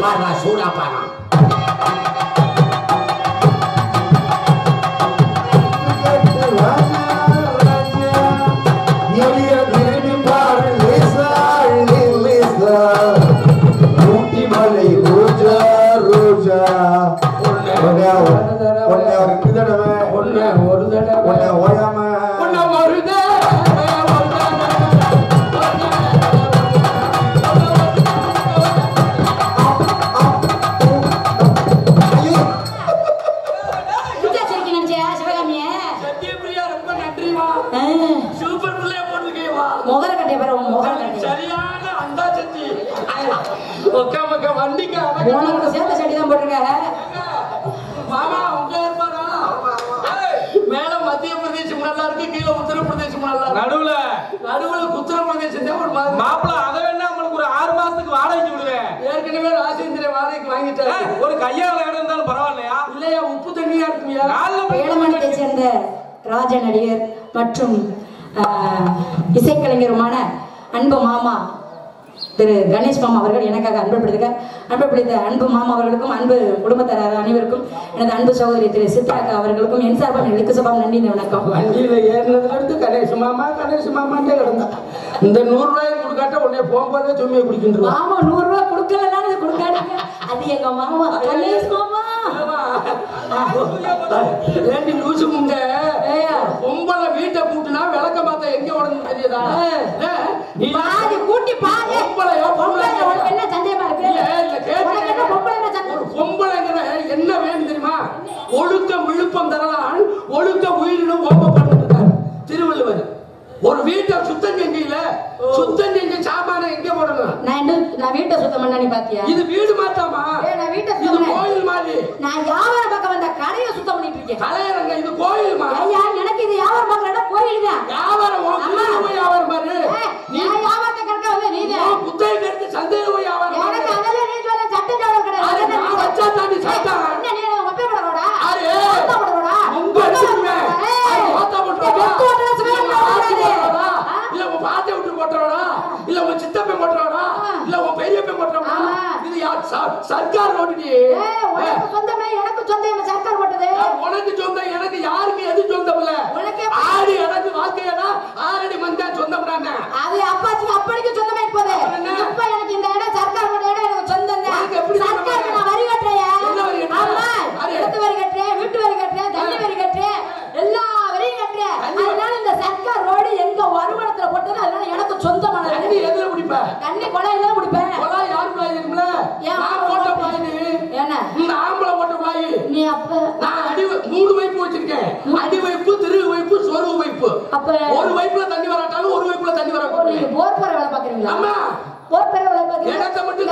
பாடுறா சூடா பாடுறா. ராஜ நடிகர் மற்றும் இசைக்கலைஞருமான அன்பு மாமா திரு கணேஷ் மாமா அவர்கள் எனக்காக அன்பு பிடித்த அன்பு மாமா அவர்களுக்கும் அன்பு குடும்பத்தார் அனைவருக்கும் எனது அன்பு சகோதரி திரு சித்ராக்கா அவர்களுக்கும் என் சார்பாக எழுக்கு சபாம் நன்றி வணக்கம். வண்டியில ஏறினதுல இருந்து கணேஷ் மாமாட்டே கிடந்தா. இந்த 100 ரூபாய் கொடுக்காட்ட உடனே போகும்போதே சும்மியை குடிக்கின்றோம். ஆமா 100 ரூபாய் கொடுக்கலன்னா கொடுக்காதீங்க. அது எங்க மாமா கணேஷ் மாமா. ரெண்டு லூசு முண்டை பொம்பளை வீட்டை கூட்டினா விளக்க மாத்த எங்க உடனே தெரியுதா? பாதி கூட்டி பாதி பொம்பளை என்ன சந்தேகமா இருக்கு? பொம்பளைங்கிற என்ன வேணும் தெரியுமா? ஒழுக்க விழுப்பம் தரலாம் ஒழுக்க உயிரினும் ஓப்பப்பட்டு திருவள்ளுவர். ஒரு வீட்டை சுத்தம் செஞ்சீங்கள சுத்தம் செஞ்ச சாமான எங்க போடணும்? நான் வீட்டை சுத்தம் பண்ண நீ பாத்தியா? இது வீடு மாத்தாமா? நான் வீட்டை இது கோயில் மாதிரி. நான் வியாபார பக்கம் வந்த கடையை சுத்தம் பண்ணிட்டு இருக்கேன். கலையரங்க இது கோயில் மாதிரி. ஐயா எனக்கு இது வியாபார பக்கம் கோயில் தான். வியாபாரம் போய் வியாபாரம் பாரு. நீ வியாபாரத்தை கரெக்டா வந்து நீ தான் புத்தகை கெடுத்து சந்தையில போய் வியாபாரம். எனக்கு அதெல்லாம் நீ சொல்ல சட்டம் ஜாவர கிடையாது. நான் வச்சா தாண்டி சட்டம். என்ன நீ ஒப்பே போடறடா? அரே ஒப்பே போடறடா? உங்க அடிச்சுங்க. அது ஓட்ட போடுறடா. இல்ல உன் பாத்தை விட்டு போட்டுறடா. இல்ல உன் சித்தப்பை போட்டுறடா. இல்ல உன் பெரியப்பை போட்டுறடா. இது யார் சர்க்கார் ஓடுடி. உனக்கு சொந்தமே எனக்கு சொந்தமே சர்க்கார் போட்டது. உனக்கு சொந்தம் எனக்கு யாருக்கு எது சொந்தம் இல்ல? ஆடி எனக்கு வாழ்க்கையடா ஆரடி மந்தா சொந்தம்டானே. அது அப்பாச்சி அப்படிக்கு சொந்தமே இப்போதே. இப்ப எனக்கு இந்த இடம் சர்க்கார் போட்ட இடம் எனக்கு சொந்தம் தான். சர்க்காருக்கு நான் வரி கட்டறேன். ஆமா. எடுத்து வரி கட்டறேன், வீட்டு வரி கட்டறேன், தண்ணி வரி கட்டறேன், எல்லா வரியும் கட்டறேன். அதனால இந்த சர்க்கார் ரோடு எங்க வருமானத்துல போட்டது அதனால எனக்கு சொந்தமானது. தண்ணி எதுல குடிப்ப? தண்ணி குழாயில குடிப்பேன். குழாய் யாரு குழாய் இருக்குல? நான் போட்ட குழாய் நீ. என்ன? இந்த ஆம்பளை போட்ட குழாய். நீ அப்ப நான் அடி 3 வைப்பு வச்சிருக்கேன். அடி வைப்பு, திருகு வைப்பு, சொருவு வைப்பு. அப்ப ஒரு வைப்புல தண்ணி வராட்டாலும் ஒரு வைப்புல தண்ணி வராது. நீங்க போர் போற வேலை பாக்குறீங்களா? ஆமா. போர் போற வேலை பாக்குறீங்க. இடத்தை மட்டும்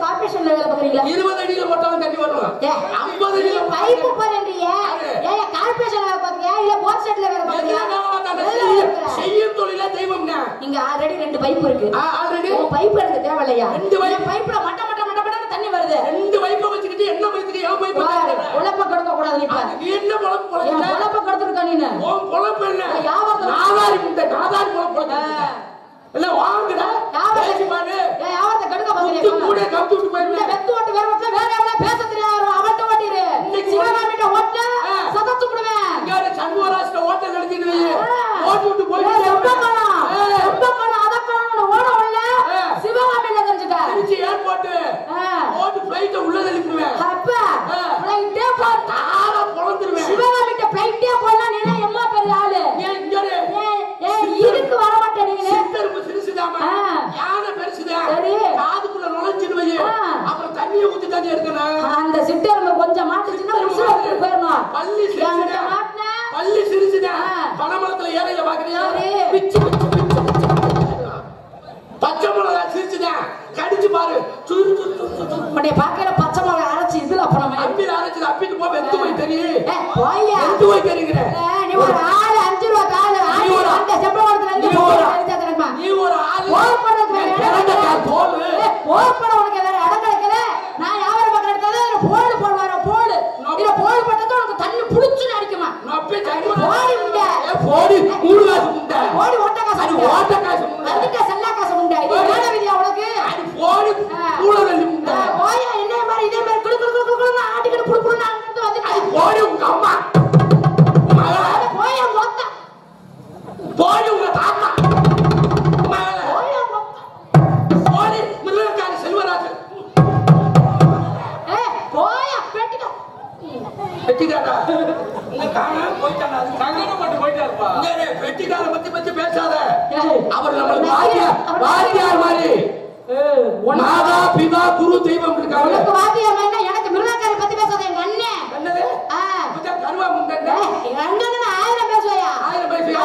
கார்ப்பரேஷன்ல வேலை பாக்குறீங்களா? 20 அடியில போட்டாலும் தண்ணி வரும். 50 அடியில பைப்பு போறேன்றியே. ஏய் கார்ப்பரேஷன்ல வேலை பாக்குறியா இல்ல போர் செட்ல வேலை பாக்குறியா? செய்யும் தொழிலே தெய்வம்னா. இங்க ஆல்ரெடி 2 பைப் இருக்கு. ஆல்ரெடி ஒரு பைப் எனக்கு தேவையில்லையா? 2 பைப்ல மட்ட தண்ணி வருது. 2 பைப்பை வச்சிட்டு என்ன பைப்புக்கு ஏன் பைப் உலப்ப கொடுக்க கூடாது நீ. நீ என்ன பொளப்பு பொளக்க? உலப்ப கொடுத்துருக்க நீனு. ஓ பொளப்பு என்ன? யாவத நாதாரி முண்டை நாதாரி பொளப்பு. இல்ல வாங்குடா. யாவத பாரு. யாவத கடுக்க பாக்குறியா? கூட கவுத்து விட்டு போயிரு. இந்த வெத்து ஓட்டு வேற எவ்வளவு பேச தெரியாது அவட்ட ஓட்டிரு. சிவகாமிட்ட ஓட்ட சதத்து விடுவேன். இங்க சண்முகராஜ்ட்ட ஓட்ட நடத்திட்டு ஓட்டு விட்டு போயிடு. ரொம்ப காணோம் அதக்கணும் ஓட வரல. சிவகாமில தெரிஞ்சுட்ட. திருச்சி ஏர்போர்ட் ஓட்டு ஃளைட்ட உள்ள தள்ளிடுவேன். அப்ப ஃளைட்டே போட் ஆற பொளந்துருவேன். சிவகாமிட்ட ஃளைட்டே போனா நீ எம்மா பெரிய ஆளு. ஏன் இங்கடே இதுக்கு வர மாட்டே நீ. சித்தர்பு சிறுசுதாமா. யானை பெருசுதா. காதுக்குள்ள நுழைஞ்சிடுவே. அப்புறம் தண்ணியை ஊத்தி தண்ணி எடுக்கணும். அந்த சித்தர்பு கொஞ்சம் மாட்டுச்சுன்னா முசுறதுக்கு போறணும். பள்ளி சிறுசுதா. பள்ளி சிறுசுதா. பனமரத்துல ஏறையில பாக்குறியா? பிச்சு பச்சை மிளகா சிறுசுதா. கடிச்சு பாரு. உடைய பாக்கற பச்சை மிளகா அரைச்சு இதுல அப்புறமே அப்பில அரைச்சு அப்பிட்டு போ வெந்து போய் தெரியும். போய்யா வெந்து போய் தெரியுங்கற. நீ ஒரு ஆளு 5 ரூபாய் காலு ஆளு அந்த செம்பளத்துல இருந்து போறா. நீ ஒரு ஆளு போறதுக்கு கேரண்டா தோல். போற உனக்கு வேற இடம் கிடைக்கல. நான் யாவர பக்கற எடுத்தது போடு போடுவாரோ போடு. இத போடு போட்டது உனக்கு தண்ணி புடிச்சுன்னு அடிக்குமா? நப்பே தண்ணி போடி உண்ட. போடி மூணு காசு உண்ட. போடி ஓட்ட காசு. அது ஓட்ட காசு உண்ட. அதுக்கு செல்லா காசு உண்ட. இது வேற விதியா உனக்கு? அது போடி மூளை தள்ளி உண்ட. போயா என்ன பெட்டிக்காரா உங்க காணாம போயிட்டானா அது தங்கன மட்டும் போயிட்டாருப்பா பெட்டிக்கார பத்தி பேசாத அவர் நம்மளுக்கு வாத்தியார் மாதிரி மாதா பிதா குரு தெய்வம் இருக்காங்க உனக்கு வாத்தியார் மாதிரி எனக்கு மிருகாக்காரி பத்தி பேசாத எங்க அண்ணன் என்னது கொஞ்சம் கருவா முண்டங்க எங்க அண்ணன் 1000 பேசுவையா 1000 பேசுவியா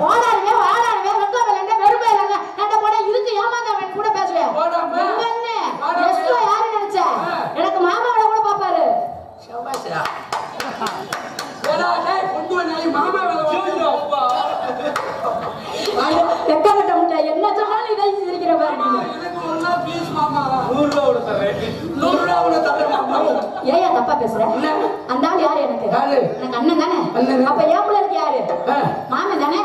போடாதே வாடாதே வெங்கவேலங்க வெறுமையிலங்க நான் போட இதுக்கு ஏமாந்தவன் கூட பேசுவையா போடாம எங்க அண்ணன் எஸ்டோ யாரு நினைச்ச எனக்கு மாமாவோட கூட பாப்பாரு சபாஷா ஏடா டேய் கொண்டு வா நாய் மாமா வேல வந்து அப்பா வெக்கட்ட முட்டை என்ன சொன்னாலும் இதை சிரிக்கிற பாரு எனக்கு ஒரு நாள் ப்ளீஸ் மாமா 100 ரூபாய் கூட தரேன் 100 ரூபாய் கூட தரேன் மாமா ஏயா தப்பா பேசுற அந்த ஆள் யாரு எனக்கு எனக்கு அண்ணன் தானே அப்ப ஏன் பிள்ளைக்கு யாரு மாமன் தானே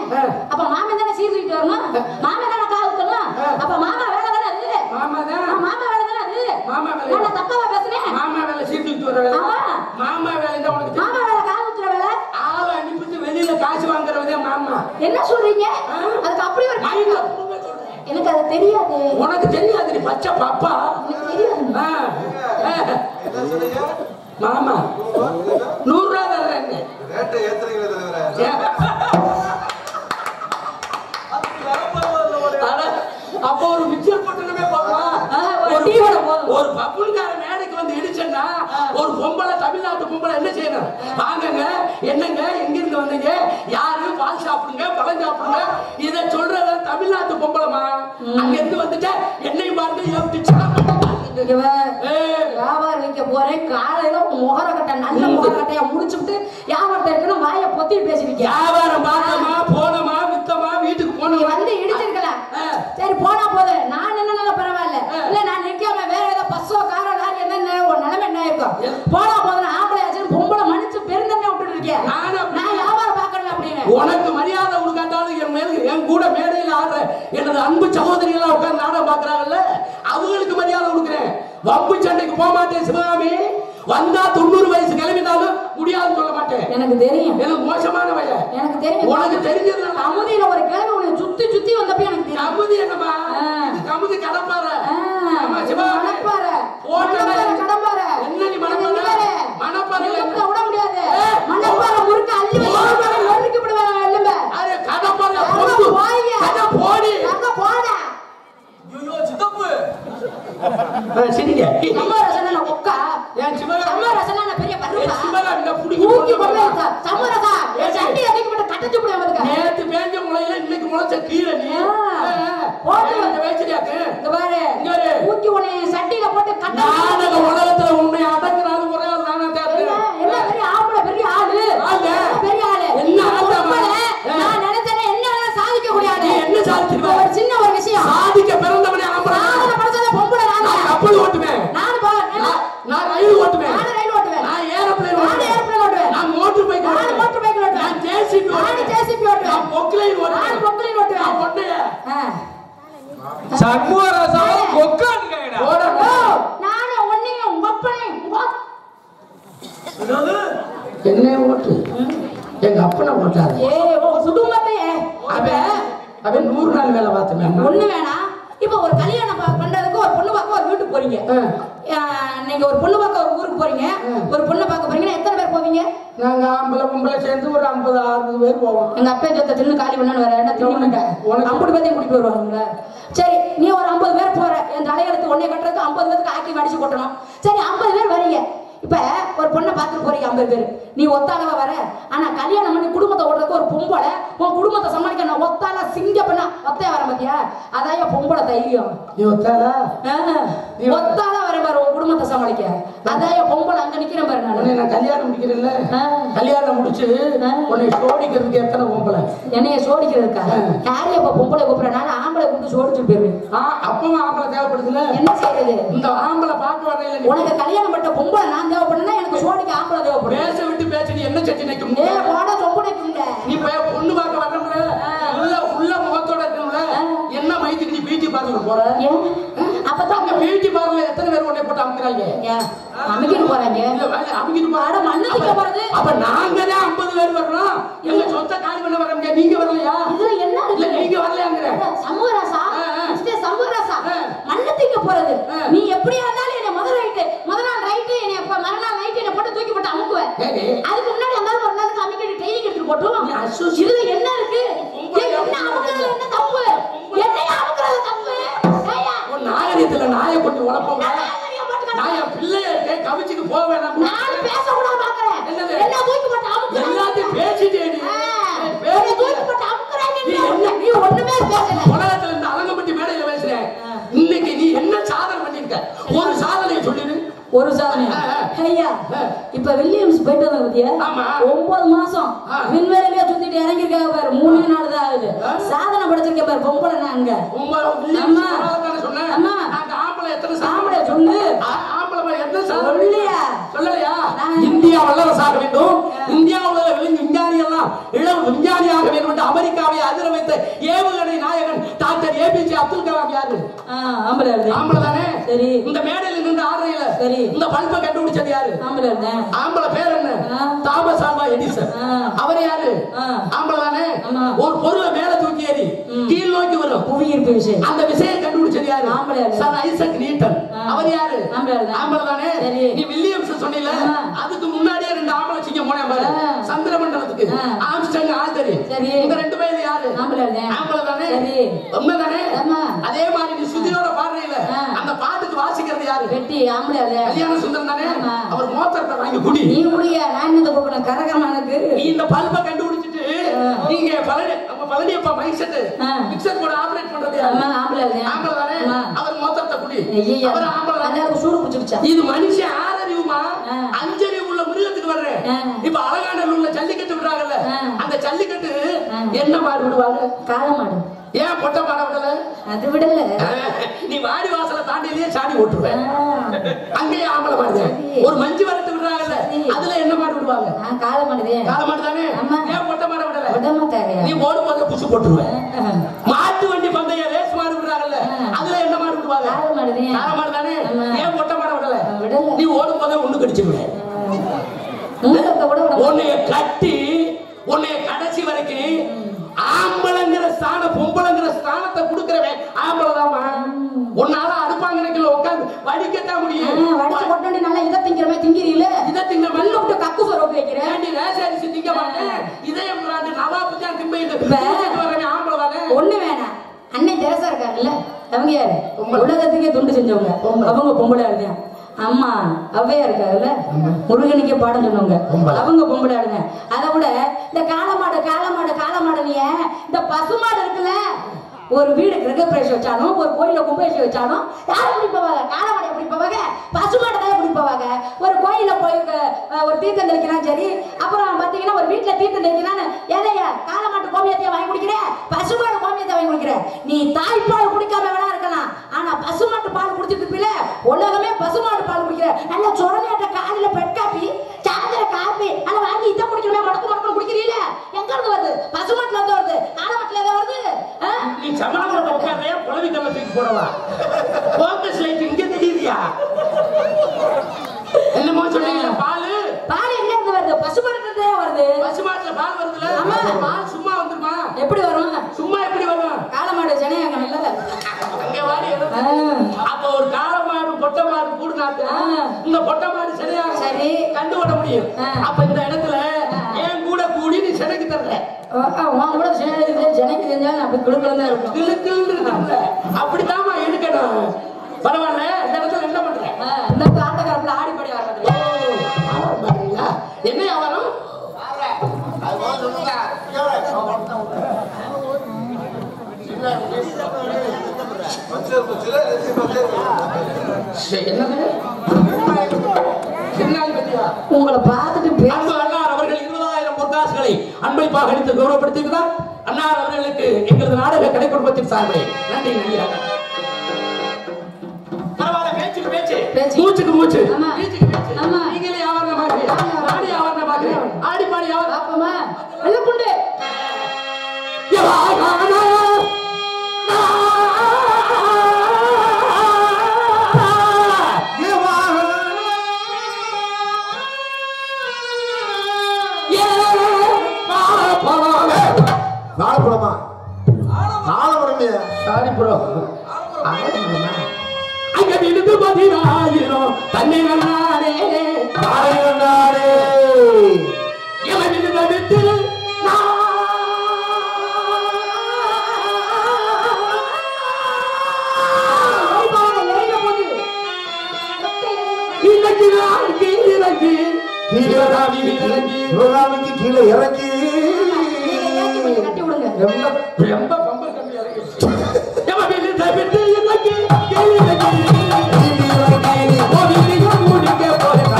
அப்ப மாமன் தானே சீர்தூக்கிட்டு வரணும் மாமன் தானே காவுத்தணும் அப்ப மாமா வேலை தானே அது மாமா வேலை தானே அது மாமா வேலை நான் தப்பாவா பேசுறேன் மாமா வேலை சீர்தூக்கிட்டு வர வேலை மாமா வேலை தான் உனக்கு மாமா வேலை காவுத்துற வேலை ஆளை அனுப்பிட்டு வெளியில காசு வாங்குறவதே மாமா என்ன சொல்றீங்க அதுக்கு அப்படி ஒரு மைண்ட்ல புடுங்க சொல்றேன் எனக்கு அது தெரியாது உனக்கு தெரியாது நீ பச்சை பாப்பா எனக்கு தெரியாது என்ன சொன்னீங்க மாமா 100 ரூபாய் தரேன் ரேட்டை ஏத்துறீங்களே தலைவரே அப்ப ஒரு மிச்சர் போட்டுனமே போடுவா ஒரு பப்புன்கார மேடைக்கு வந்து இடிச்சேன்னா ஒரு பொம்பளை தமிழ்நாட்டு பொம்பளை என்ன செய்யணும் வாங்கங்க என்னங்க எங்க இருந்து வந்தீங்க யாரு பால் சாப்பிடுங்க பழம் சாப்பிடுங்க இதை சொல்றத தமிழ்நாட்டு பொம்பளைமா அங்க இருந்து வந்துட்டு என்னையும் பார்த்து வியாபாரம் வைக்க போறேன் காலையில முகரக்கட்டை நல்ல முகரக்கட்டையா முடிச்சுட்டு வியாபாரத்தை இருக்கணும் வாயை பொத்தி பேசிருக்கேன் வியாபாரம் பார்த்தமா போனமா வித்தமா வீட்டுக்கு போனோம் வந்து இடிச்சிருக்கலாம் சரி போனா போதும் நான் என்ன பரவாயில்ல இல்ல நான் நிக்காம வேற ஏதாவது பஸ்ஸோ காரோ லாரி என்ன ஒரு நிலைமை என்ன இருக்கும் போனா போதும் ஆம்பளை ஆச்சு பொம்பளை மன்னிச்சு பெருந்தன்மை விட்டுட்டு இருக்கேன் நான் வியாபாரம் பார்க்கணும் அப்படின்னு உனக்கு மரியாதை கொடுக்காட்டாலும் என் மேல என் கூட மேடையில் ஆடுற எனது அன்பு சகோதரிகளா உட்கார்ந்து நாடகம் பாக்குறாங்கல்ல அவங்களுக்கு மரியாதை கொடுக்குறேன் வம்பு சண்டைக்கு போக மாட்டேன் சிவகாமி வந்தா 90 வயசு கிளம்பினாலும் முடியாதுன்னு சொல்ல மாட்டேன் எனக்கு தெரியும் எனக்கு மோசமான வயல் எனக்கு தெரியும் உனக்கு தெரிஞ்சதுனால அமுதியில ஒரு கிழமை உனக்கு சுத்தி சுத்தி வந்தப்ப எனக்கு தெரியும் அமுதி என்னமா கமுதி கடப்பாற சிவகாமி கடப்பாற என்ன நீ மனப்பாறை மனப்பாறை விட முடியாது மணப்பாறை முறுக்க அள்ளி வச்சு நொறுக்கி விடுவாங்க எல்லும்ப அது கடப்பாறை போடி அங்க போட ஐயோ சித்தப்பு சரிங்க நம்ம ரசன ஒக்கா ஏன் சிவகாமி நம்ம ரசன பெரிய பருவா சிவகாமி புடிக்கு ஊக்கி போடுறா சமரசா சட்டி அதிக போட்டு கட்டச்சு முடியாமதுக்கு நேத்து பேஞ்ச முளையில இன்னைக்கு முளைச்ச கீரை நீ போட்டு அந்த வேச்சரியாக்கு இந்த பாரு ஊக்கி உன்னை சட்டில போட்டு கட்ட நாடக உலகத்துல உன்னை அடக்குறாரு ஒரே ஆள் நானா தேர்ந்தேன் என்ன பெரிய ஆம்பளை பெரிய ஆளு பெரிய ஆளு என்ன ஆளு நான் நினைச்சேன் என்ன சாதிக்க கூடிய ஆளு என்ன சாதிச்சிருவ ஒரு சின்ன ஒரு விஷயம் சாதிக்க பிறந்தவனே ஆம்பளை நான் படிச்சத பொம்பளை நான் கப்பல் ஓட்டுவேன் நான் ரயில் ஓட்டுவேன் நான் ஏரோப்ளேன் ஓட்டுவேன் நான் மோட்டார் பைக் ஓட்டுவேன் நான் ஜேசிபி ஓட்டுவேன் நான் பொக்லைன் ஓட்டுவேன் நான் ஒண்ணைய சண்முகராசாவும் கொக்கான்னு கேக்குறா ஓடா நானே ஒண்ணையும் உங்க அப்பனையும் என்ன ஓட்டு எங்க அப்பனை ஓட்டாரு குடும்பத்தையே அவன் 100 நாள் வேலை பார்த்தேன் ஒண்ணு வேணாம் இப்ப ஒரு கல்யாணம் பண்றதுக்கு ஒரு பொண்ணு பார்க்க ஒரு வீட்டுக்கு போறீங்க நீங்க ஒரு பொண்ணு பார்க்க ஒரு ஊருக்கு போறீங்க ஒரு பொண்ணு பார்க்க போறீங்கன்னா எத்தனை பேர் போவீங்க நாங்க ஆம்பளை பொம்பளை சேர்ந்து ஒரு 50-60 பேர் போவோம் எங்க அப்பா சொத்தை தின்னு காலி பண்ணான்னு வர என்ன தின்னு 50 பேர்த்தையும் கூட்டிட்டு வருவாங்களா சரி நீ ஒரு 50 பேர் போற என் தலையெழுத்து ஒன்னே கட்டுறதுக்கு 50 பேருக்கு ஆக்கி அடிச்சு கொட்டணும் சரி 50 பேர் வரீங்க இப்ப ஒரு பொண்ணை பார்த்துட்டு போறீங்க 50 பேர் நீ ஒத்தாளவா வர ஆனா கல்யாணம் பண்ணி குடும்பத்தை ஓடுறதுக்கு ஒரு பொம்பளை உன் குடும்பத்தை சமாளிக்க நான் ஒத்தாள சிங்க பண்ண ஒத்தையா வர பாத்தியா அதான் பொம்பளை தைரியம் நீ ஒத்தாளா ஒத்தாள வர பாரு உன் குடும்பத்தை சமாளிக்க அதான் பொம்பளை அங்க நிக்கிறேன் பாரு நான் கல்யாணம் முடிக்கிறேன்ல கல்யாணம் முடிச்சு உன்னை சோடிக்கிறதுக்கு எத்தனை பொம்பளை என்னைய சோடிக்கிறதுக்கா யாரையும் இப்ப பொம்பளை கூப்பிடறனால ஆம்பளை கூப்பிட்டு சோடிச்சுட்டு போயிருவேன் அப்பவும் ஆம்பளை தேவைப்படுதுல என்ன செய்யறது இந்த ஆம்பளை பார்க்க வரையில உனக்கு கல்யாணம் பண்ண பொம்பளை நான் தேவைப்படுனா எனக்கு சோடிக்கு ஆம்பளை தேவைப்படும் பேச விட்டு பேச நீ என்ன சட்டி நிற்கும் போட ரொம்ப நிற்குங்க நீ பொண்ணு பார்க்க வரணும்ல உள்ள முகத்தோட இருக்கணும்ல என்ன மைத்துக்கு நீ பியூட்டி பார்லர் போற அப்பதான் அங்க பியூட்டி பார்லர் எத்தனை பேர் உன்னை போட்டு அமுக்குறாங்க அமைக்கிட்டு போறாங்க அமைக்கிட்டு போற மண்ணத்துக்கு போறது அப்ப நாங்களே 50 பேர் வரணும் எங்க சொந்த காலி பண்ண வர முடியாது நீங்க வரலையா இதுல என்ன இல்ல நீங்க வரலையாங்கற சமூகராசா சமூகராசா மண்ணத்துக்கு போறது நீ எப்படியா இருந்தாலும் என்ன முதல் நாள் ரைட்டு என்ன மறுநாள் நைட்டு என்ன போட்டு தூக்கி போட்டு அமுக்குவேன் இதுல என்ன இருக்கு? என்ன அமுக்குறதுல என்ன தப்பு? என்னையா அமுக்குறது தப்பு? ஏய்யா உன் நாகரிகத்துல நாயை கொண்டு உழப்போங்க. நான் என் பிள்ளைய கவிச்சுக்கு போக வேணாம். நான் பேச கூட பாக்குறேன். என்ன தூக்கி போட்டு அமுக்குறேன். எல்லாத்தையும் பேசிட்டே நீ. தூக்கி போட்டு அமுக்குறேன். நீ ஒண்ணுமே பேசல. உலகத்துல இந்த அலங்கப்பட்டி மேடையில பேசுறேன். இன்னைக்கு நீ என்ன சாதனை பண்ணிருக்க? ஒரு சாதனையை சொல்லிடு. ஒரு சாதனை. ஐயா இப்ப வில்லியம்ஸ் போயிட்டு வந்தாங்க பத்தியா? 9 மாசம் விண்வெளியிலே சுத்திட்டு இறங்கி இருக்காங்க பாரு. 3 நாள் தான் ஆகுது. சாதனை படைச்சிருக்க பாரு பொம்பளை. நாங்க அம்மா சொன்னேன். அம்மா நாங்க ஆம்பளை எத்தனை சாமடைய சொல்லு. ஆம்பளை என்ன சாதனை சொல்லியா? சொல்லலையா? இந்தியா வல்லரசாக வேண்டும், இந்தியாவுல விளங்கும் விஞ்ஞானி எல்லாம் இளம் விஞ்ஞானியாக வேண்டும் என்று அமெரிக்காவை அதிர வைத்த ஏவுகணை நாயகன் டாக்டர் ஏபிஜே அப்துல் கலாம் யாரு? ஆம்பளை தானே? சரி. இந்த மேடையில் நின்று ஆடுறையில சரி இந்த பல்பை கண்டுபிடிச்சது யாரு? ஆம்பளை பேர் என்ன? Thomas Alva Edison. அவர் யாரு? ஆம்பளை தானே? ஒரு பொருளை மேல தூக்கி ஏறி கீழ் நோக்கி வரும் புவியீர்ப்பு விசை, அந்த விசையை கண்டுபிடிச்சது யாரு? Sir Isaac Newton. அவர் யாரு? ஆம்பளை தானே? நீ வில்லியம்ஸ் சொன்னீல, அதுக்கு முன்னாடியே 2 ஆம்பளை சிங்கம் போனேன் பாரு சந்திர மண்டலத்துக்கு. ஆம்ஸ்டர்ங், ஆல்டரி. இந்த 2 பேர் யாரு? ஆம்பளை தானே? உண்மைதானே? அதே மாதிரி நீ சுதியோட பாடுறீல, அந்த பாட்டுக்கு வாசிக்கிறது யாரு? வெட்டி ஆம்பளை. கல்யாண சுந்தரம் தானே? அவர் மோத்தரத்தை வாங்கி குடி. நீ குடிய, நான் என்னது கொடுக்கணும் கரகமானுக்கு. நீ இந்த பல்பை கண்டுபிடிச்சிட்டு நீங்க Palaniappa mike set mixer board operate பண்றது யாரு? ஆம்பளை தானே? அவர் மோத்தரத்தை குடி. அவர் ஆம்பளை தானே? சூடு பிடிச்சிருச்சா? இது மனுஷன் 6 அறிவுமா 5 அறிவு உள்ள மிருகத்துக்கு வர்றேன். இப்ப அலங்காநல்லூர்ல உள்ள ஜல்லிக்கட்டு விடுறாங்கல்ல, அந்த ஜல்லிக்கட்டு என்ன மாடு விடுவாங்க? காளை மாடு. ஏன் பொட்டை மாட விடல? அது விடல. நீ வாடி வாசல தாண்டிலேயே சாணி ஓட்டுருவேன். அங்கேயே ஆம்பளை மாடு. ஒரு மஞ்சு வரட்டு விடுறாங்கல்ல, அதுல என்ன மாடு விடுவாங்க? காளை மாடு. காளை மாடு தானே? ஏன் பொட்டை மாட விடல? நீ ஓடும் போது புசு போட்டுருவேன். மாட்டு வண்டி பந்தய ரேஸ் மாடு விடுறாங்கல்ல, அதுல என்ன மாடு விடுவாங்க? காளை மாடு தானே? ஏன் பொட்டை மாட விடல? நீ ஓடும் போதே ஒண்ணு கடிச்சிருவேன். உன்னைய கட்டி உன்னைய கடைசி வரைக்கும் ஆம்பளைங்கிற ஸ்தானம் பொம்பளைங்கிற ஸ்தானத்தை கொடுக்கிறவன் ஆம்பளைதாமா. உன்னால அடுப்பாங்கனைக்குள்ள உட்காந்து வடிக்கத்தான் முடியும். வடிச்சு கொண்டு நல்லா இதை திங்கிற மாதிரி திங்கிறீங்களே. இதை திங்க மல்ல விட்டு கக்கு சோறு வைக்கிறேன். நீ ரேசரிசி திங்க மாட்டேன். இதயம் நவாபு தான் திம்பிட்டு வரவன் ஆம்பளை தானே? ஒண்ணு வேணாம். அண்ணன் தெரசா இருக்காருல்ல, அவங்க யாரு? உலகத்துக்கே துண்டு செஞ்சவங்க. அவங்க பொம்பளை இருந்தேன். அம்மா அவ்வையா இருக்காருல்ல, முருகனுக்கே பாடம் சொன்னவங்க, அவங்க பொம்பளை ஆடுங்க. அதை விட இந்த காளமாடு காளமாடு காளமாடுனிய இந்த பசுமாடு இருக்குல்ல, ஒரு வீடு கிரகப்பிரவேசம் வச்சாலும் ஒரு கோயில கும்பாபிஷேகம் வச்சாலும் யாரை எப்படி போவாங்க? காளமாடு எப்படி போவாங்க? பசுமாடு தான் எப்படி போவாங்க? ஒரு கோயில போய் ஒரு தீர்த்தம் தெளிக்கிறான் சரி, அப்புறம் பாத்தீங்கன்னா ஒரு வீட்டுல தீர்த்தம் தெளிக்கிறான்னு ஏதையா காளமாட்டு கோமியத்தையே வாங்கி குடிக்கிற, பசுமாடு கோமியத்தை வாங்கி குடிக்கிற. நீ தாய்ப்பால் குடிக்காம வேணா இருக்கலாம், ஆனா பசுமாட்டு பால் குடிச்சிட்டு இருப்பீல, உலகமே பசுமாட்டு பால் குடிக்கிற. நல்ல சொரணையாட்ட காலையில பெட் காப்பி சாயந்தர காப்பி அதை வாங்கி இதை குடிக்கணுமே மடக்கு மடக்கு குடிக்கிறீல, எங்க இருந்து வருது? பசுமாட்டுல இருந்து வருது, காளமாட்டுல இருந்து வருது. நீ சமாளம் உட்கார்றே புலவி கல்லத்துக்கு போறவா போக்கஸ் லைட் இங்க தெரியுதியா? என்னமோ சொல்றீங்க? பால் எங்க இருந்து வருது? பசுமாட்டுல இருந்தே வருது. பசுமாட்டுல பால் வருதுல? ஆமா. பால் சும்மா வந்துருமா? எப்படி வரும்? சும்மா எப்படி வரும்? காளமாடு ஜனையாங்க இல்ல அங்க வாடி. அப்ப ஒரு காளமாடு பொட்டை மாடு கூடுனாக்க இந்த பொட்டை மாடு ஜனையாக சரி கண்டு விட முடியும். அப்ப இந்த இடத்துல ஏன் கூட கூடி நீ சினைக்கு தர்ற கூட ஜனைக்கு செஞ்சா அப்படி குழுக்கள் தான் இருக்கும். கிளுக்குன்னு அப்படித்தாமா இருக்கணும். பரவாயில்ல. இந்த இடத்துல என்ன பண்ற? இந்த ஆட்டக்காரத்துல ஆடிப்படி ஆடுறீங்களா? என்ன வியாபாரம்? உங்களை பார்த்துட்டு அன்னார் அவர்கள் 20,000 பொற்காசுகளை அன்பளிப்பாக அளித்து கௌரவப்படுத்தியிருக்கிறார். அன்னார் அவர்களுக்கு எங்களது நாடக கலை குடும்பத்தின் சார்பில் நன்றி. நன்றியாக பரவாயில்ல. பேச்சுக்கு பேச்சு, மூச்சுக்கு மூச்சு, பேச்சுக்கு பேச்சு. நீங்களே ஆவரணமாக ஆடி ஆவரணமாக ஆடி பாடி ஆவரணமா வெள்ளக்குண்டு நாளப்புறமா நாளப்புறமே சாரி ப்ரோ. அங்க விழுந்து பதினாயிரம் தன்னை நன்னாரே தாரை நன்னாரே எவன் விழுந்து நான் இன்னைக்கு நான் கீழே இறங்கி சிவகாமிக்கு கீழே இறக்கி கட்டி விடுங்க. ரொம்ப பம்பர் கம்பி இறங்கிடுச்சு. ஏம்மா, வெளியில விட்டு இன்னைக்கு கீழே இறங்கி ஓடியும் முடிக்க போறேன்.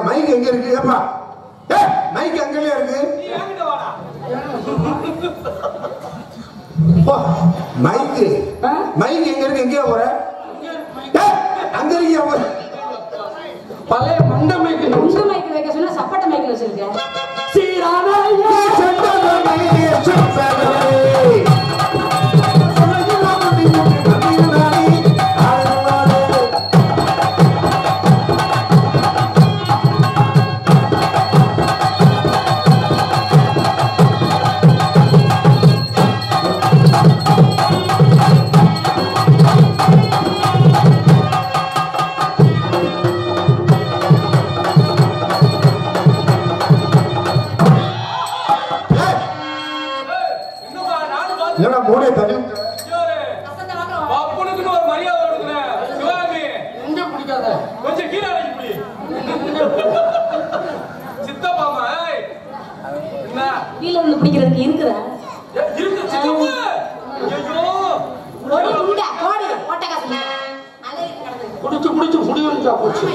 மைக் எங்க இருக்கு? ஏப்பா மைக் அங்கேயே இருக்கு. மைக் எங்க இருக்கு? எங்கேயா போற? அங்க இருக்கியா? பழைய மண்ட மைக்கு வைக்க சொன்னா சப்பட்ட மைக்கில் வச்சிருக்கேன். மூணே தண்ணி அப்பனுக்கு ஒரு மரியாதை கொடுக்குறேன். சிவாமி எங்க பிடிக்காத கொஞ்சம் கீழே இறங்கி சித்தப்பாமா என்ன கீழே வந்து பிடிக்கிறதுக்கு இருக்குதா? இருக்கு சித்தப்பா. ஐயோ ஓடி உண்ட ஓடி ஓட்ட காசு குடிச்சு குடிச்சு புடி வந்துட்டா போச்சு.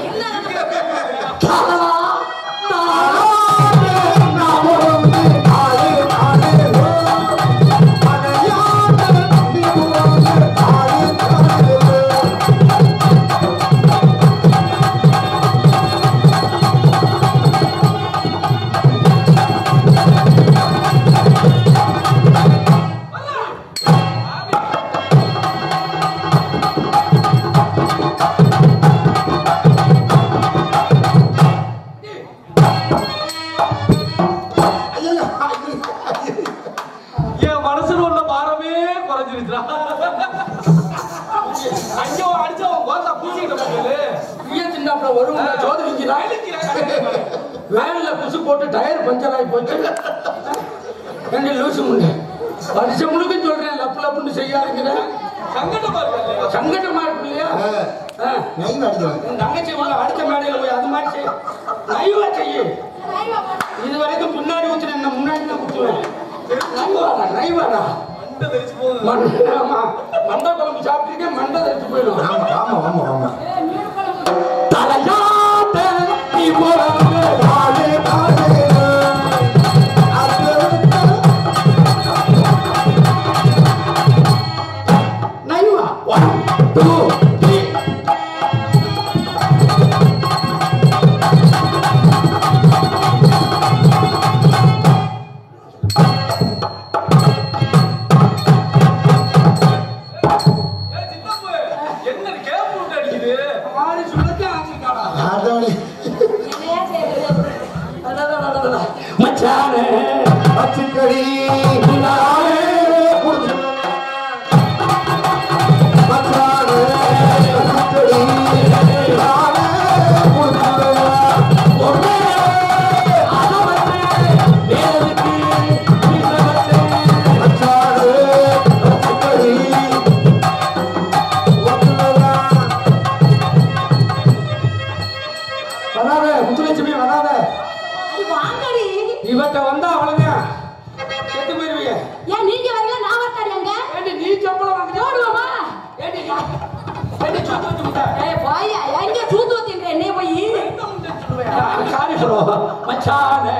என் மனசுல உள்ள பாரமே குறைஞ்சிருச்சா? ஐயோ அடிச்சா கோத்தா பூச்சிக்கிட்ட போகுது. சின்னாப்புல ஒரு ஜோதிக்கிறா வேன்ல புசு போட்டு டயர் பஞ்சர் ஆகி போச்சு. ரெண்டு லூசு முன்ன வருஷம் முழுக்க சொல்றேன் லப்பு லப்புன்னு செய்யாதுங்கிற சங்கடமா இருக்கு. சங்கடமா இருக்கு இல்லையா? நைவ் அடிக்கலாம். உன் தங்கச்சி உள்ள அடுத்த மேடையில போய் அது மாதிரி செய்ய நைவா செய்ய. இது வரைக்கும் பின்னாடி ஊத்துறேன், முன்னாடி தான் ஊத்துவேன். நைவாடா நைவாடா மண்டை தெரிச்சு போகுது. மண்டை குழம்பு சாப்பிட்டுருக்கேன், மண்டை தெரிச்சு போயிடும். ஆமா ஆமா ஆமா ஆமா. தலையாட்ட நீ போறாங்க ஆளே ஆளே நைவா 1 2 3 என்ன கேப் விட்டு அடிக்குது? ஆறு சுழக்க ஆக்கிட்டாடா. ஆடோடி மச்சானே அச்சிக்கடி நானே புடிச்சு மச்சானே அச்சிக்கடி நானே புடிச்சு ஒரே ஆனவனே வேருக்கு நீசவனே மச்சானே அச்சிக்கடி என்ன சூத்து வச்சு விட்ட? ஏய் போயா எங்க சூத்து வச்சின்ற என்னைய போய் சாரி ப்ரோ மச்சானே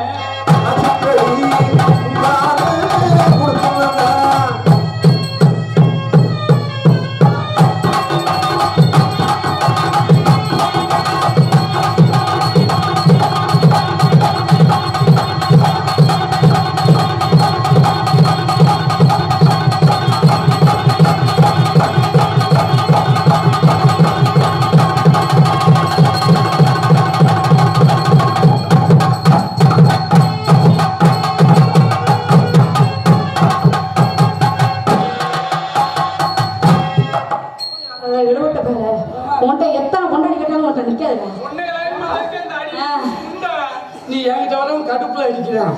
நீ என்கிட்ட வரவும் கடுப்புல அடிக்கிறான்.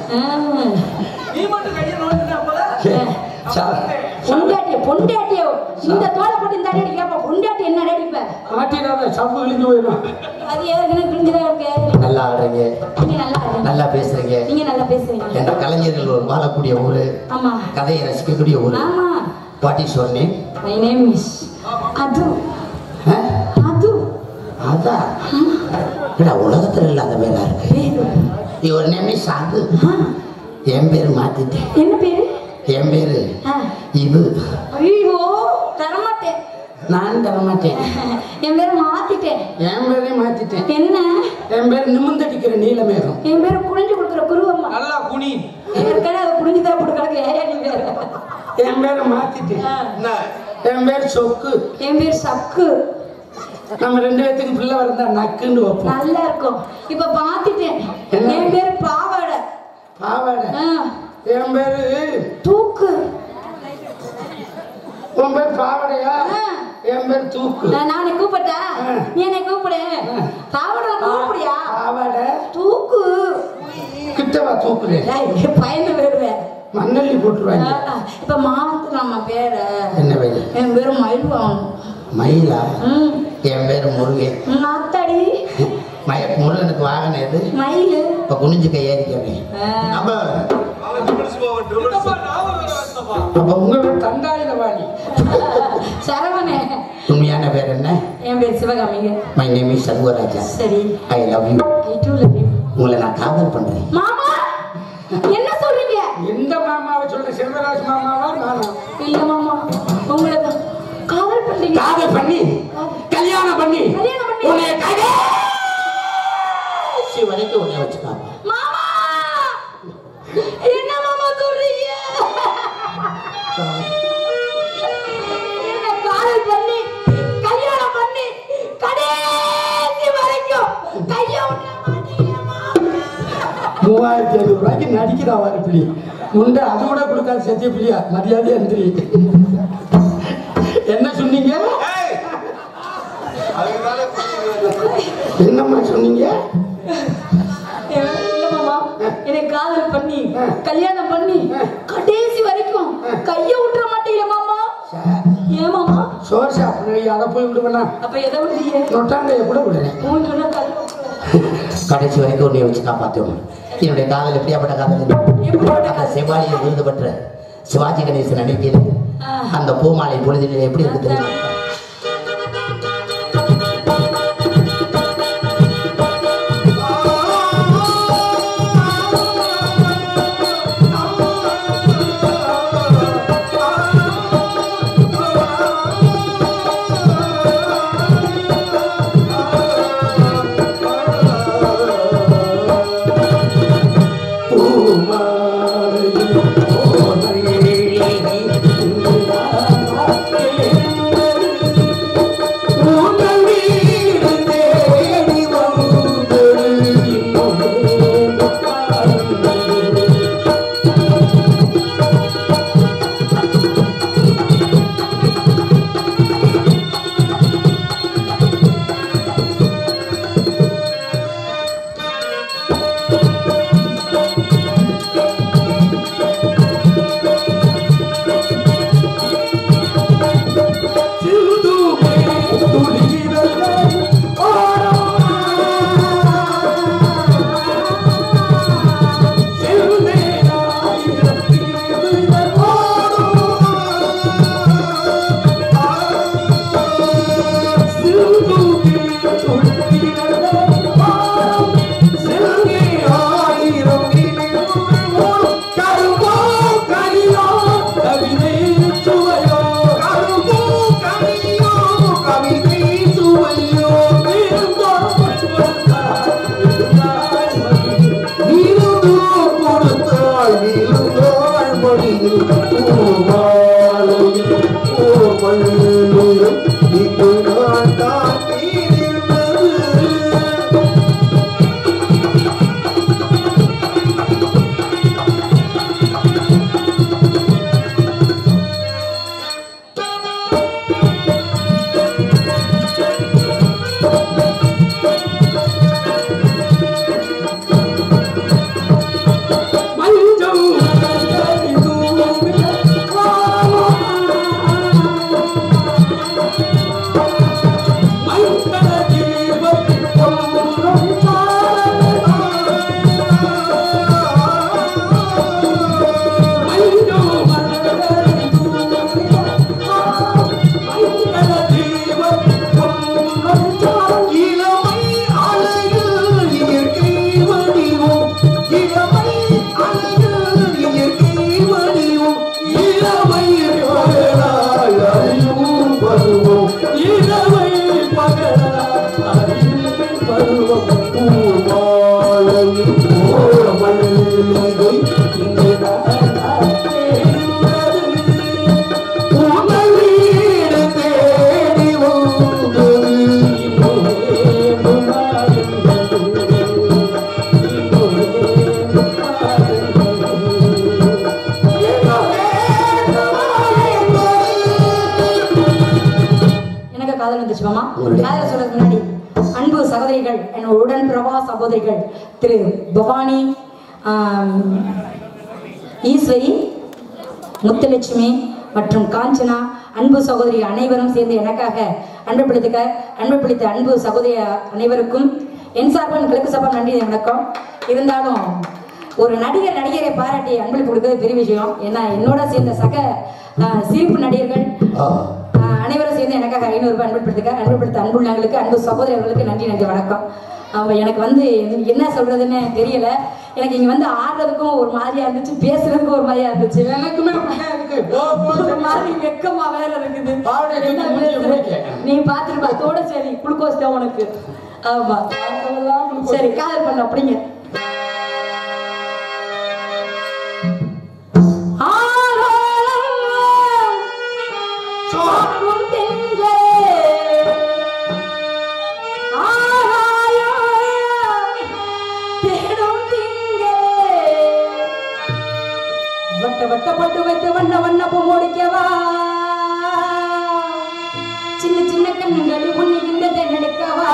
நீ மட்டும் கையை நோண்டினா பொண்டாட்டியோ இந்த தோலை போட்டு இந்த அடி அடிக்கிறப்ப பொண்டாட்டி என்ன அடிப்ப மாட்டிடாத சப்பு கிழிஞ்சு போயிடும். அது ஏற்கனவே கிழிஞ்சுதான் இருக்கு. நல்லா ஆடுறீங்க, நீங்க நல்லா ஆடுறீங்க, நல்லா பேசுறீங்க. நீங்க நல்லா பேசுறீங்க. என்ற கலைஞர்கள் ஒரு வாழக்கூடிய ஊரு, ஆமா கதையை ரசிக்கக்கூடிய ஊரு. ஆமா. What is your name? My name is அது அது அதான் இல்ல உலகத்துல இல்லாத பேரா இருக்கு. பேரு யுவர் நேம் இஸ் அது. என் பேரு மாத்திட்டேன். என்ன பேரு? என் பேரு இது. ஐயோ தரமாட்டேன். நான் தரமாட்டேன். என் பேரை மாத்திட்டேன். என் பேரையும் மாத்திட்டேன். என்ன? என் பேர் நிமிந்தடிக்கிற நீலமேகம். என் பேரை குனிஞ்சு கொடுக்குற குருவம்மா. நல்லா குனி. ஏற்கனவே அதை குனிஞ்சுதான் போட்டு கிடக்கு. ஏயா நீ பேரு? என் பேரை மாத்திட்டேன். என் பேர் சொக்கு. என் பேர் சக்கு. நம்ம ரெண்டு பேத்துக்கு பிள்ளை வரந்தா நக்குன்னு வைப்போம். நல்லா இருக்கும். இப்ப மாத்திட்டேன். என் பேரு பாவாடை. பாவாடை. என் பேரு தூக்கு. உன் பேர் பாவாடையா? என் பேர் தூக்கு. நானே கூப்பிட்டா நீ என்னை கூப்பிடு. பாவாடை கூப்பிடியா? பாவாடை தூக்கு. கிட்டவா தூக்குறேன். பயந்து போயிடுவேன். மண்ணள்ளி போட்டுருவாங்க. இப்ப மாத்தலாமா பேர? என்ன பேரு? என் பேரு மயில்வான். மயிலா? என் பேரு முருகன். நாத்தாடி. முருகனுக்கு வாகனம் எது? மயிலு. இப்ப குனிஞ்சு கையேறிக்கவே. அப்ப உங்க பேர் தண்டாயுதவாணி. சரவணே. உண்மையான பேர் என்ன? என் பேர் சிவகாமிங்க. My name is Shanmugaraja. சரி. I love you. I too love you. உங்களை நான் காதல் பண்றேன். மாமா என்ன சொல்றீங்க? எந்த மாமாவை சொல்ற? செல்வராஜ் மாமாவா நானா? இல்ல மாமா உங்களை தான் காதல் பண்றீங்க. காதல் பண்ணி கல்யாணம் பண்ணி உன்னை கடைசி வரைக்கும் உன்னை வச்சுக்காம. மாமா என்ன மாமா சொல்றீங்க? என்ன காதல் பண்ணி கல்யாணம் பண்ணி கடைசி வரைக்கும் கைய விட மாட்டீங்க மாமா. 3500 ரூபாய்க்கு நடிக்கிறா வாரப்பிள்ளி உண்டு. அது கூட கொடுக்காது சத்திய பிள்ளையா. மரியாதை அந்திரி. என்ன சொன்னீங்க? என்னம்மா சொன்னீங்க? இல்ல மாமா என்னை காதல் பண்ணி கல்யாணம் பண்ணி கடைசி வரைக்கும் கைய விட்டுற மாட்டீங்க மாமா. ஏன் மாமா? சோறு சாப்பிடுறீங்க, அதை போய் விடுவேண்ணா. அப்ப எதை விடுறீங்க? நொட்டாண்டைய கூட விடுறேன். கடைசி வரைக்கும் உன்னை வச்சு காப்பாற்றுவோம். என்னுடைய காதல் எப்படியாப்பட்ட காதல்? செவ்வாழியை விருது பெற்ற சிவாஜி கணேசன் நடிக்கிறது அந்த பூமாலை பொழுதில் எப்படி இருக்கு தெரியுமா? பூமாலை காதல் வந்துச்சு மாமா. காதல் சொல்றதுக்கு முன்னாடி அன்பு சகோதரிகள், என் உடன் பிரபா சகோதரிகள் திரு பவானி, ஈஸ்வரி, முத்துலட்சுமி மற்றும் காஞ்சனா, அன்பு சகோதரி அனைவரும் சேர்ந்து எனக்காக அன்பு பிடித்த அன்பு சகோதரி அனைவருக்கும் என் சார்பாக கிழக்கு சார்பாக நன்றி வணக்கம். இருந்தாலும் ஒரு நடிகரை பாராட்டி அன்பளிப்பு கொடுக்கிறது பெரிய விஷயம். ஏன்னா என்னோட சேர்ந்த சக சிரிப்பு நடிகர்கள் அனைவரும் சேர்ந்து எனக்காக 500 ரூபாய் அன்பளிப்படுத்த அன்புள்ளவங்களுக்கு, அன்பு சகோதரர்களுக்கு நன்றி வணக்கம். எனக்கு வந்து என்ன சொல்றதுன்னு தெரியல. எனக்கு இங்க வந்து ஆடுறதுக்கும் ஒரு மாதிரியா இருந்துச்சு, பேசுறதுக்கும் ஒரு மாதிரியா இருந்துச்சு. எனக்குமே ஒரு மாதிரி வெக்கமா வேற இருக்குது. நீ பாத்துட்டு அதோட சரி குளுக்கோஸ் தான் உனக்கு. ஆமா சரி, காதல் பண்ண அப்படிங்க. வட்டப்பட்டு வைத்து வண்ண பூ முடிக்கவா, சின்ன சின்ன கண்ணுகள் உன்னிகின்ற தென்னெடுக்கவா,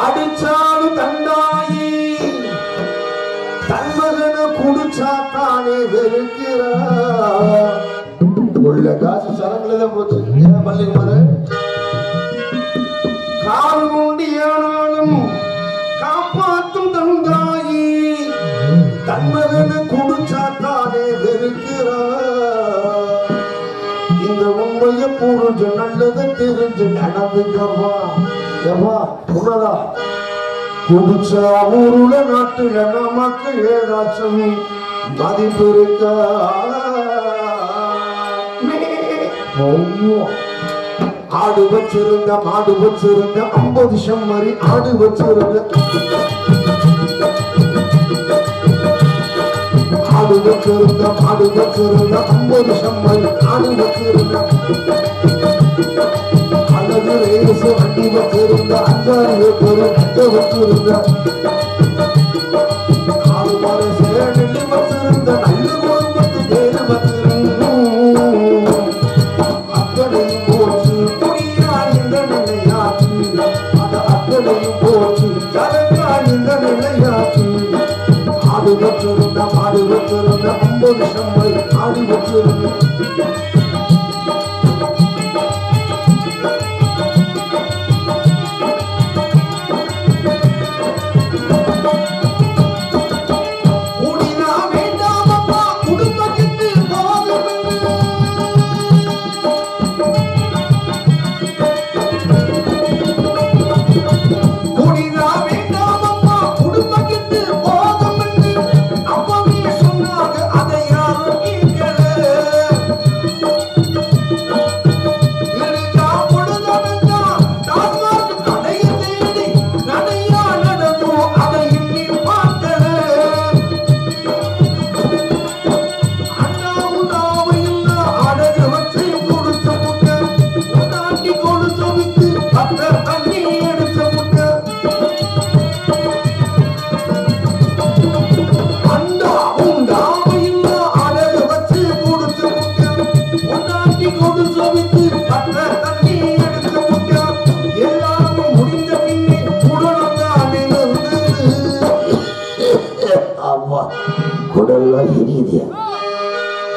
அடிச்சாலும் தந்தாயி தன்மகனை குடிச்சாத்தானே வெறுக்கிறா. உள்ள காசு சரக்குலதான் போச்சு. ஏன் பள்ளிக்குமார கால் கொண்டு ஏனாலும் காப்பாத்தும் தந்தாயி தன்மகனை குடிச்சாத்தானே வெறுக்கிறா. இந்த உண்மைய புரிஞ்சு நல்லதை தெரிஞ்சு நடந்துக்கவா. உன்னதா குடிச்சா ஊருல நாட்டுல நமக்கு ஏதாச்சும் மதிப்பு இருக்கா? ஆடு வச்சிருந்த மாடு வச்சிருந்த 50 செம்மறி ஆடு வச்சிருந்த ஆடு வச்சிருந்த மாடு வச்சிருந்த 50 செம்மறி ஆடு வச்சிருந்த அழகு ரேசு வண்டி வச்சிருந்த 5 ஏக்கர் நெஞ்ச வச்சிருந்த ஆடு மரசே நெல்லி வச்சிருந்த நல்ல குடும்பத்து பேரு வச்சிருந்த அக்கடையும் போச்சு குடியார் இந்த நிலையாச்சு அந்த அக்கடையும் போச்சு கலக்கார் இந்த நிலையாச்சு ஆடு வச்சிருந்த மாடு வச்சிருந்த 50 செம்மறி ஆடு வச்சிருந்த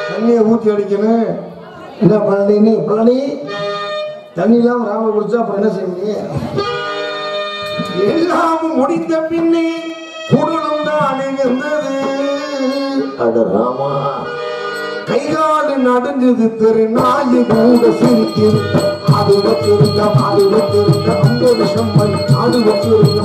தண்ணியை ஊற்றி அடிக்கணும். என்ன பழனி பழனி தண்ணி இல்லாம ராம குடிச்சா அப்புறம் என்ன செய்ய முடியும்? எல்லாம் முடிந்த பின்னே குடலும் தான் இருந்தது. அட ராமா கைகாடு நடுஞ்சது தெரு நாய் கூட சிரிக்குது. அது வச்சிருந்த மாடு வச்சிருந்த 50 செம்மறி ஆடு வச்சிருந்த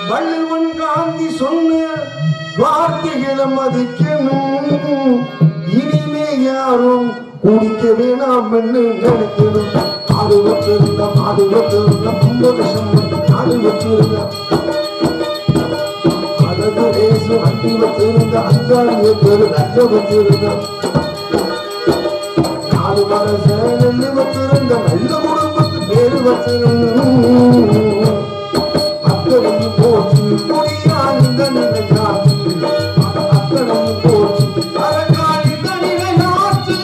வள்ளுவன் காந்தி சொன்ன வார்த்தைகளை மதிக்கணும். இனிமே யாரும் குடிக்க வேணாம் என்று நினைக்கணும். ஆடு வச்சிருந்த மாடு வச்சிருந்த 50 செம்மறி ஆடு வச்சிருந்த அழகு ரேசு வண்டி வச்சிருந்த 5 ஏக்கர் நெஞ்ச வச்சிருந்த ஆடு மரச நெல்லு வச்சிருந்த நல்ல குடும்பத்து பேரு வச்சிருந்த அக்கடையும் போச்சு குடியார் இந்த நிலையாச்சு அக்கடையும் போச்சு அரக்கால் இந்த நிலையாச்சு